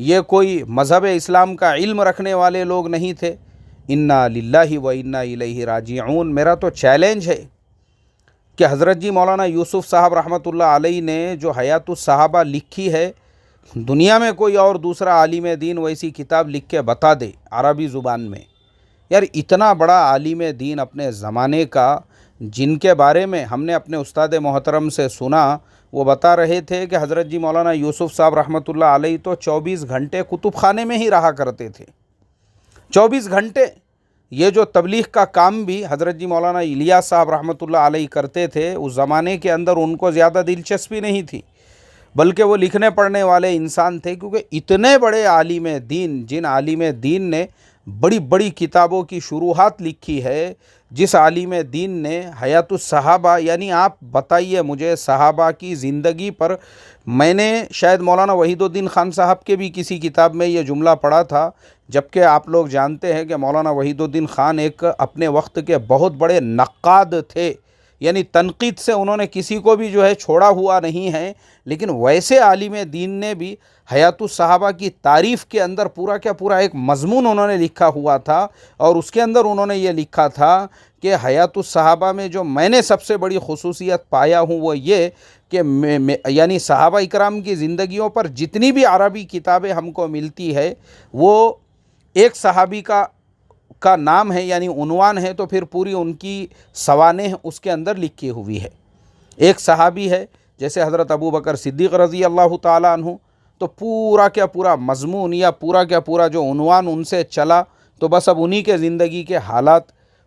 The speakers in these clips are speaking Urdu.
یہ کوئی مذہب اسلام کا علم رکھنے والے لوگ نہیں تھے۔ انا للہ و انا الیہ راجعون۔ میرا تو چیلنج ہے کہ حضرت جی مولانا یوسف صاحب رحمۃ اللہ علیہ نے جو حیات الصحابہ لکھی ہے، دنیا میں کوئی اور دوسرا عالم دین ویسی کتاب لکھ کے بتا دے عربی زبان میں۔ یار اتنا بڑا عالم دین اپنے زمانے کا، جن کے بارے میں ہم نے اپنے استاد محترم سے سنا، وہ بتا رہے تھے کہ حضرت جی مولانا یوسف صاحب رحمۃ اللہ علیہ تو 24 گھنٹے کتب خانے میں ہی رہا کرتے تھے۔ 24 گھنٹے یہ جو تبلیغ کا کام بھی حضرت جی مولانا الیاس صاحب رحمۃ اللہ علیہ کرتے تھے، اس زمانے کے اندر ان کو زیادہ دلچسپی نہیں تھی، بلکہ وہ لکھنے پڑھنے والے انسان تھے، کیونکہ اتنے بڑے عالم دین، جن عالم دین نے بڑی بڑی کتابوں کی شروحات لکھی ہے، جس عالم دین نے حیات الصحابہ، یعنی آپ بتائیے مجھے صحابہ کی زندگی پر، میں نے شاید مولانا وحید الدین خان صاحب کے بھی کسی کتاب میں یہ جملہ پڑھا تھا، جبکہ آپ لوگ جانتے ہیں کہ مولانا وحید الدین خان ایک اپنے وقت کے بہت بڑے نقاد تھے، یعنی تنقید سے انہوں نے کسی کو بھی جو ہے چھوڑا ہوا نہیں ہے، لیکن ویسے عالم دین نے بھی حیات الصحابہ کی تعریف کے اندر پورا کا پورا ایک مضمون انہوں نے لکھا ہوا تھا، اور اس کے اندر انہوں نے یہ لکھا تھا کہ حیات الصحابہ میں جو میں نے سب سے بڑی خصوصیت پایا ہوں وہ یہ کہ یعنی صحابہ اکرام کی زندگیوں پر جتنی بھی عربی کتابیں ہم کو ملتی ہے، وہ ایک صحابی کا نام ہے، یعنی عنوان ہے، تو پھر پوری ان کی سوانح اس کے اندر لکھی ہوئی ہے۔ ایک صحابی ہے جیسے حضرت ابو بکر صدیق رضی اللہ تعالیٰ عنہ، تو پورا کا پورا مضمون یا پورا کا پورا جو عنوان ان سے چلا، تو بس اب انہی کے زندگی کے حالات،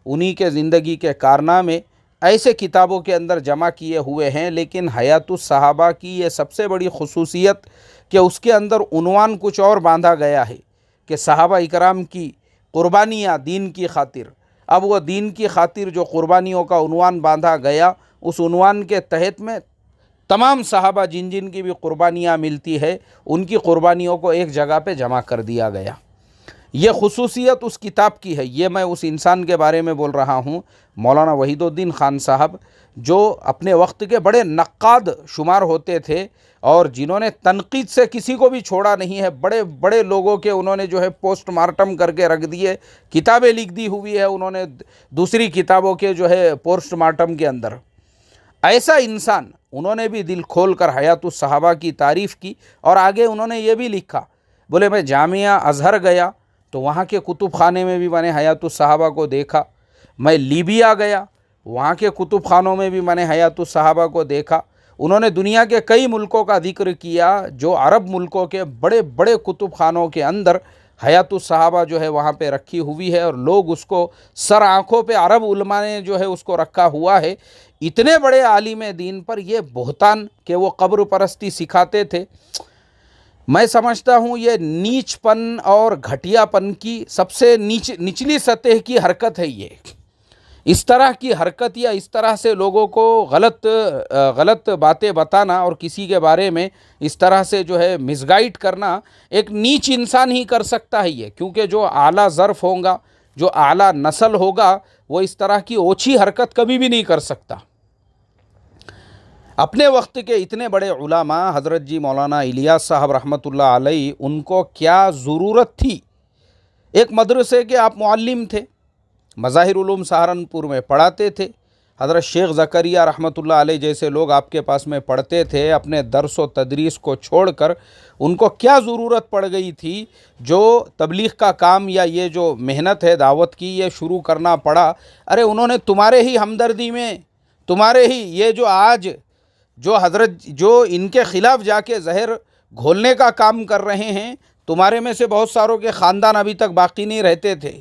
انہی کے زندگی کے کارنامے ایسے کتابوں کے اندر جمع کیے ہوئے ہیں۔ لیکن حیات الصحابہ کی یہ سب سے بڑی خصوصیت کہ اس کے اندر عنوان کچھ اور باندھا گیا ہے کہ صحابہ اکرام کی قربانیاں دین کی خاطر۔ اب وہ دین کی خاطر جو قربانیوں کا عنوان باندھا گیا، اس عنوان کے تحت میں تمام صحابہ جن جن کی بھی قربانیاں ملتی ہے، ان کی قربانیوں کو ایک جگہ پہ جمع کر دیا گیا۔ یہ خصوصیت اس کتاب کی ہے۔ یہ میں اس انسان کے بارے میں بول رہا ہوں، مولانا وحید الدین خان صاحب، جو اپنے وقت کے بڑے نقاد شمار ہوتے تھے، اور جنہوں نے تنقید سے کسی کو بھی چھوڑا نہیں ہے۔ بڑے بڑے لوگوں کے انہوں نے جو ہے پوسٹ مارٹم کر کے رکھ دیے، کتابیں لکھ دی ہوئی ہے انہوں نے دوسری کتابوں کے جو ہے پوسٹ مارٹم کے اندر۔ ایسا انسان، انہوں نے بھی دل کھول کر حیات الصحابہ کی تعریف کی، اور آگے انہوں نے یہ بھی لکھا، بولے میں جامعہ ازہر گیا تو وہاں کے کتب خانے میں بھی میں نے حیات الصحابہ کو دیکھا، میں لیبیا گیا وہاں کے کتب خانوں میں بھی میں نے حیات الصحابہ کو دیکھا۔ انہوں نے دنیا کے کئی ملکوں کا ذکر کیا، جو عرب ملکوں کے بڑے بڑے کتب خانوں کے اندر حیات الصحابہ جو ہے وہاں پہ رکھی ہوئی ہے، اور لوگ اس کو سر آنکھوں پہ، عرب علماء نے جو ہے اس کو رکھا ہوا ہے۔ اتنے بڑے عالم دین پر یہ بہتان کہ وہ قبر پرستی سکھاتے تھے، میں سمجھتا ہوں یہ نیچ پن اور گھٹیا پن کی سب سے نچلی سطح کی حرکت ہے۔ یہ اس طرح کی حرکت یا اس طرح سے لوگوں کو غلط باتیں بتانا اور کسی کے بارے میں اس طرح سے جو ہے مس گائیڈ کرنا، ایک نیچ انسان ہی کر سکتا ہے یہ، کیونکہ جو اعلیٰ ظرف ہوگا، جو اعلیٰ نسل ہوگا، وہ اس طرح کی اوچھی حرکت کبھی بھی نہیں کر سکتا۔ اپنے وقت کے اتنے بڑے علماء حضرت جی مولانا الیاس صاحب رحمۃ اللہ علیہ، ان کو کیا ضرورت تھی؟ ایک مدرسے کے آپ معلم تھے، مظاہر علوم سہارنپور میں پڑھاتے تھے، حضرت شیخ زکریا رحمۃ اللہ علیہ جیسے لوگ آپ کے پاس میں پڑھتے تھے، اپنے درس و تدریس کو چھوڑ کر ان کو کیا ضرورت پڑ گئی تھی جو تبلیغ کا کام یا یہ جو محنت ہے دعوت کی یہ شروع کرنا پڑا؟ ارے انہوں نے تمہارے ہی ہمدردی میں، تمہارے ہی یہ جو آج جو حضرت جو ان کے خلاف جا کے زہر گھولنے کا کام کر رہے ہیں، تمہارے میں سے بہت ساروں کے خاندان ابھی تک باقی نہیں رہتے تھے،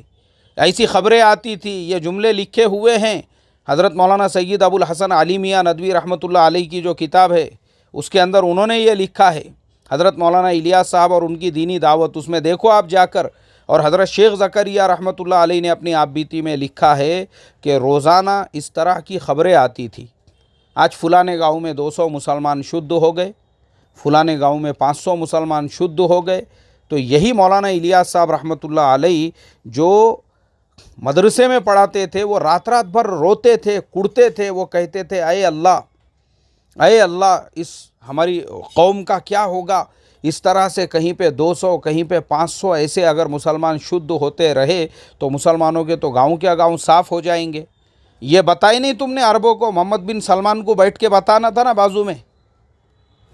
ایسی خبریں آتی تھی، یہ جملے لکھے ہوئے ہیں۔ حضرت مولانا سید ابو الحسن علی میاں ندوی رحمۃ اللہ علیہ کی جو کتاب ہے اس کے اندر انہوں نے یہ لکھا ہے، حضرت مولانا الیاس صاحب اور ان کی دینی دعوت، اس میں دیکھو آپ جا کر۔ اور حضرت شیخ زکریا رحمۃ اللہ علیہ نے اپنی آپ بیتی میں لکھا ہے کہ روزانہ اس طرح کی خبریں آتی تھی، آج فلانے گاؤں میں 200 مسلمان شدھ ہو گئے، فلانے گاؤں میں 500 مسلمان شدھ ہو گئے۔ تو یہی مولانا الیاس صاحب رحمۃ اللہ علیہ جو مدرسے میں پڑھاتے تھے، وہ رات رات بھر روتے تھے، کڑتے تھے، وہ کہتے تھے اے اللہ، اے اللہ، اس ہماری قوم کا کیا ہوگا؟ اس طرح سے کہیں پہ 200 کہیں پہ 500 ایسے اگر مسلمان شدھ ہوتے رہے تو مسلمانوں کے تو گاؤں کیا گاؤں صاف ہو جائیں گے۔ یہ بتائی نہیں تم نے عربوں کو، محمد بن سلمان کو بیٹھ کے بتانا تھا نا، بازو میں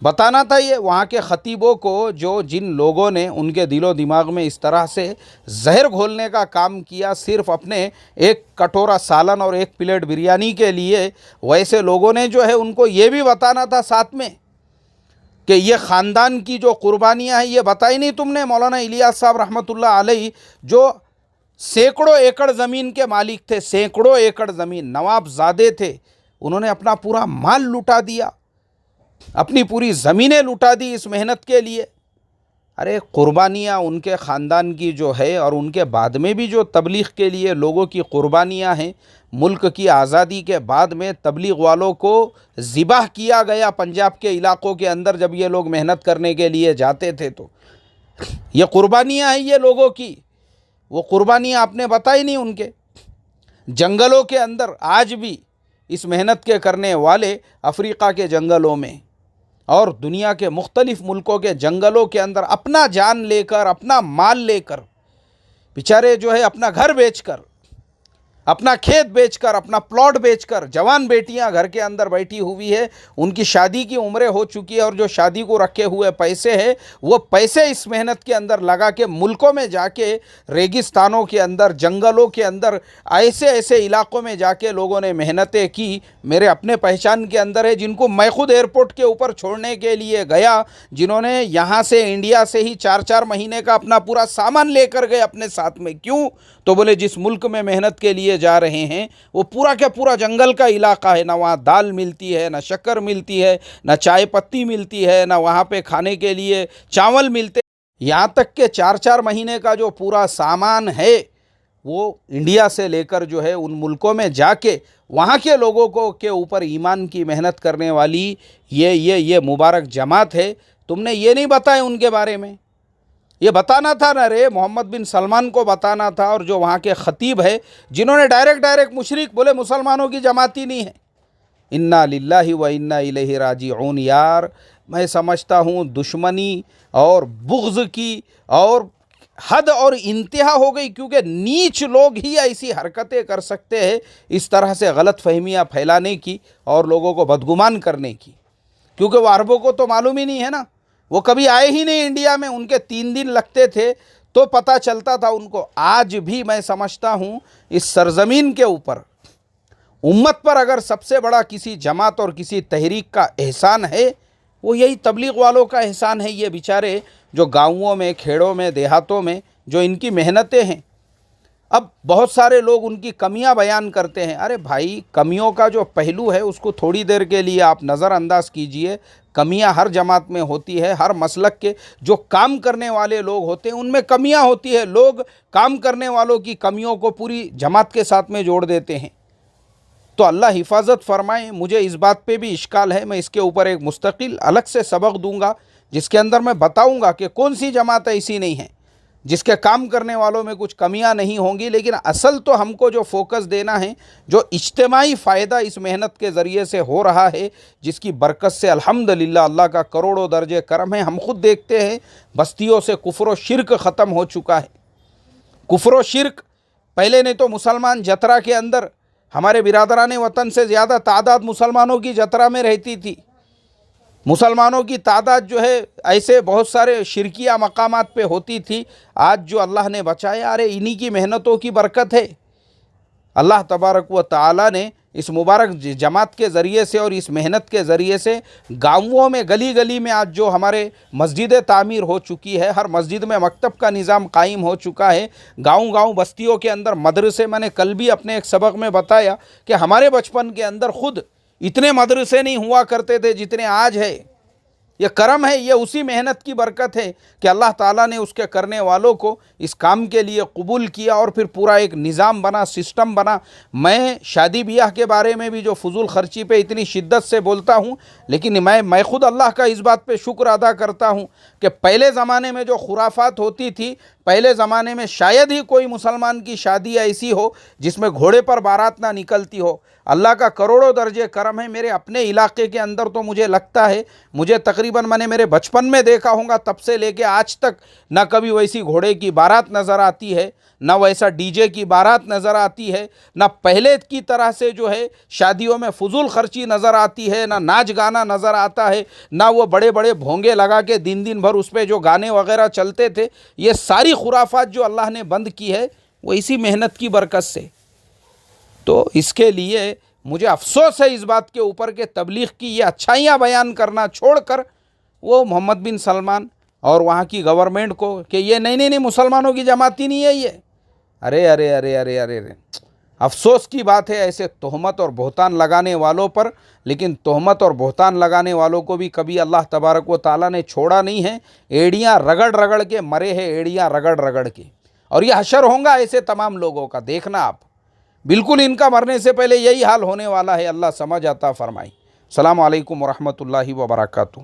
بتانا تھا یہ وہاں کے خطیبوں کو، جو جن لوگوں نے ان کے دل و دماغ میں اس طرح سے زہر گھولنے کا کام کیا صرف اپنے ایک کٹورا سالن اور ایک پلیٹ بریانی کے لیے، ویسے لوگوں نے جو ہے ان کو یہ بھی بتانا تھا ساتھ میں کہ یہ خاندان کی جو قربانیاں ہیں یہ بتائی نہیں تم نے۔ مولانا الیاس صاحب رحمۃ اللہ علیہ جو سینکڑوں ایکڑ زمین کے مالک تھے، سینکڑوں ایکڑ زمین، نواب زادے تھے، انہوں نے اپنا پورا مال لٹا دیا، اپنی پوری زمینیں لٹا دی اس محنت کے لیے۔ ارے قربانیاں ان کے خاندان کی جو ہے، اور ان کے بعد میں بھی جو تبلیغ کے لیے لوگوں کی قربانیاں ہیں، ملک کی آزادی کے بعد میں تبلیغ والوں کو ذبح کیا گیا پنجاب کے علاقوں کے اندر جب یہ لوگ محنت کرنے کے لیے جاتے تھے، تو یہ قربانیاں ہیں یہ لوگوں کی، وہ قربانیاں آپ نے بتائی نہیں ان کے۔ جنگلوں کے اندر آج بھی اس محنت کے کرنے والے افریقہ کے جنگلوں میں اور دنیا کے مختلف ملکوں کے جنگلوں کے اندر اپنا جان لے کر، اپنا مال لے کر، بیچارے جو ہے اپنا گھر بیچ کر، اپنا کھیت بیچ کر، اپنا پلاٹ بیچ کر، جوان بیٹیاں گھر کے اندر بیٹھی ہوئی ہے، ان کی شادی کی عمریں ہو چکی ہے، اور جو شادی کو رکھے ہوئے پیسے ہیں وہ پیسے اس محنت کے اندر لگا کے ملکوں میں جا کے، ریگستانوں کے اندر، جنگلوں کے اندر، ایسے ایسے علاقوں میں جا کے لوگوں نے محنتیں کی۔ میرے اپنے پہچان کے اندر ہے جن کو میں خود ایئرپورٹ کے اوپر چھوڑنے کے لیے گیا، جنہوں نے یہاں سے انڈیا سے ہی 4 مہینے کا اپنا پورا سامان لے کر گئے اپنے ساتھ میں۔ کیوں؟ تو بولے جس ملک میں محنت کے لیے جا رہے ہیں وہ پورا کا پورا جنگل کا علاقہ ہے، نہ وہاں دال ملتی ہے، نہ شکر ملتی ہے، نہ چائے پتی ملتی ہے، نہ وہاں پہ کھانے کے لیے چاول ملتے، یہاں تک کہ 4 مہینے کا جو پورا سامان ہے وہ انڈیا سے لے کر جو ہے ان ملکوں میں جا کے وہاں کے لوگوں کو کے اوپر ایمان کی محنت کرنے والی یہ مبارک جماعت ہے۔ تم نے یہ نہیں بتایا ان کے بارے میں، یہ بتانا تھا نا رے، محمد بن سلمان کو بتانا تھا، اور جو وہاں کے خطیب ہے جنہوں نے ڈائریکٹ مشرک بولے مسلمانوں کی جماعت ہی نہیں ہے۔ انا للہ و انا الیہ راجعون۔ یار میں سمجھتا ہوں دشمنی اور بغض کی اور حد اور انتہا ہو گئی، کیونکہ نیچ لوگ ہی ایسی حرکتیں کر سکتے ہیں، اس طرح سے غلط فہمیاں پھیلانے کی اور لوگوں کو بدگمان کرنے کی، کیونکہ وہ عربوں کو تو معلوم ہی نہیں ہے نا، وہ کبھی آئے ہی نہیں انڈیا میں، ان کے 3 دن لگتے تھے تو پتہ چلتا تھا ان کو۔ آج بھی میں سمجھتا ہوں اس سرزمین کے اوپر امت پر اگر سب سے بڑا کسی جماعت اور کسی تحریک کا احسان ہے وہ یہی تبلیغ والوں کا احسان ہے۔ یہ بیچارے جو گاؤں میں، کھیڑوں میں، دیہاتوں میں جو ان کی محنتیں ہیں، اب بہت سارے لوگ ان کی کمیاں بیان کرتے ہیں۔ ارے بھائی، کمیوں کا جو پہلو ہے اس کو تھوڑی دیر کے لیے آپ نظر انداز کیجئے۔ کمیاں ہر جماعت میں ہوتی ہے، ہر مسلک کے جو کام کرنے والے لوگ ہوتے ہیں ان میں کمیاں ہوتی ہے۔ لوگ کام کرنے والوں کی کمیوں کو پوری جماعت کے ساتھ میں جوڑ دیتے ہیں، تو اللہ حفاظت فرمائے۔ مجھے اس بات پہ بھی اشکال ہے، میں اس کے اوپر ایک مستقل الگ سے سبق دوں گا جس کے اندر میں بتاؤں گا کہ کون سی جماعت ایسی نہیں ہے جس کے کام کرنے والوں میں کچھ کمیاں نہیں ہوں گی۔ لیکن اصل تو ہم کو جو فوکس دینا ہے، جو اجتماعی فائدہ اس محنت کے ذریعے سے ہو رہا ہے، جس کی برکت سے الحمدللہ اللہ کا کروڑوں درجے کرم ہے۔ ہم خود دیکھتے ہیں بستیوں سے کفر و شرک ختم ہو چکا ہے۔ کفر و شرک پہلے نہیں تو مسلمان جترا کے اندر، ہمارے برادران وطن سے زیادہ تعداد مسلمانوں کی جترا میں رہتی تھی۔ مسلمانوں کی تعداد جو ہے ایسے بہت سارے شرکیہ مقامات پہ ہوتی تھی۔ آج جو اللہ نے بچایا، ارے انہی کی محنتوں کی برکت ہے۔ اللہ تبارک و تعالی نے اس مبارک جماعت کے ذریعے سے اور اس محنت کے ذریعے سے گاؤں میں، گلی گلی میں آج جو ہمارے مسجدیں تعمیر ہو چکی ہے، ہر مسجد میں مکتب کا نظام قائم ہو چکا ہے، گاؤں بستیوں کے اندر مدرسے۔ میں نے کل بھی اپنے ایک سبق میں بتایا کہ ہمارے بچپن کے اندر خود اتنے مدرسے نہیں ہوا کرتے تھے جتنے آج ہے۔ یہ کرم ہے، یہ اسی محنت کی برکت ہے کہ اللہ تعالیٰ نے اس کے کرنے والوں کو اس کام کے لیے قبول کیا، اور پھر پورا ایک نظام بنا، سسٹم بنا۔ میں شادی بیاہ کے بارے میں بھی جو فضول خرچی پہ اتنی شدت سے بولتا ہوں، لیکن میں خود اللہ کا اس بات پہ شکر ادا کرتا ہوں کہ پہلے زمانے میں جو خرافات ہوتی تھی، پہلے زمانے میں شاید ہی کوئی مسلمان کی شادی ایسی ہو جس میں گھوڑے پر بارات نہ نکلتی ہو۔ اللہ کا کروڑوں درجے کرم ہے، میرے اپنے علاقے کے اندر تو مجھے لگتا ہے، مجھے تقریباً میں نے میرے بچپن میں دیکھا ہوں گا، تب سے لے کے آج تک نہ کبھی ویسی گھوڑے کی بارات نظر آتی ہے، نہ ویسا ڈی جے کی بارات نظر آتی ہے، نہ پہلے کی طرح سے جو ہے شادیوں میں فضول خرچی نظر آتی ہے، نہ ناچ گانا نظر آتا ہے، نہ وہ بڑے بڑے بھونگے لگا کے دن بھر اس پہ جو گانے وغیرہ چلتے تھے۔ یہ ساری خرافات جو اللہ نے بند کی ہے وہ اسی محنت کی برکت سے۔ تو اس کے لیے مجھے افسوس ہے اس بات کے اوپر کہ تبلیغ کی یہ اچھائیاں بیان کرنا چھوڑ کر وہ محمد بن سلمان اور وہاں کی گورنمنٹ کو کہ یہ نہیں مسلمانوں کی جماعت ہی نہیں ہے یہ۔ ارے ارے ارے ارے ارے ارے افسوس کی بات ہے ایسے تہمت اور بہتان لگانے والوں پر، لیکن تہمت اور بہتان لگانے والوں کو بھی کبھی اللہ تبارک و تعالیٰ نے چھوڑا نہیں ہے۔ ایڑیاں رگڑ رگڑ کے مرے ہیں، ایڑیاں رگڑ رگڑ کے، اور یہ حشر ہوں گا ایسے تمام لوگوں کا، دیکھنا آپ، بالکل ان کا مرنے سے پہلے یہی حال ہونے والا ہے۔ اللہ سمجھ عطا فرمائے۔ السلام علیکم ورحمۃ اللہ وبرکاتہ۔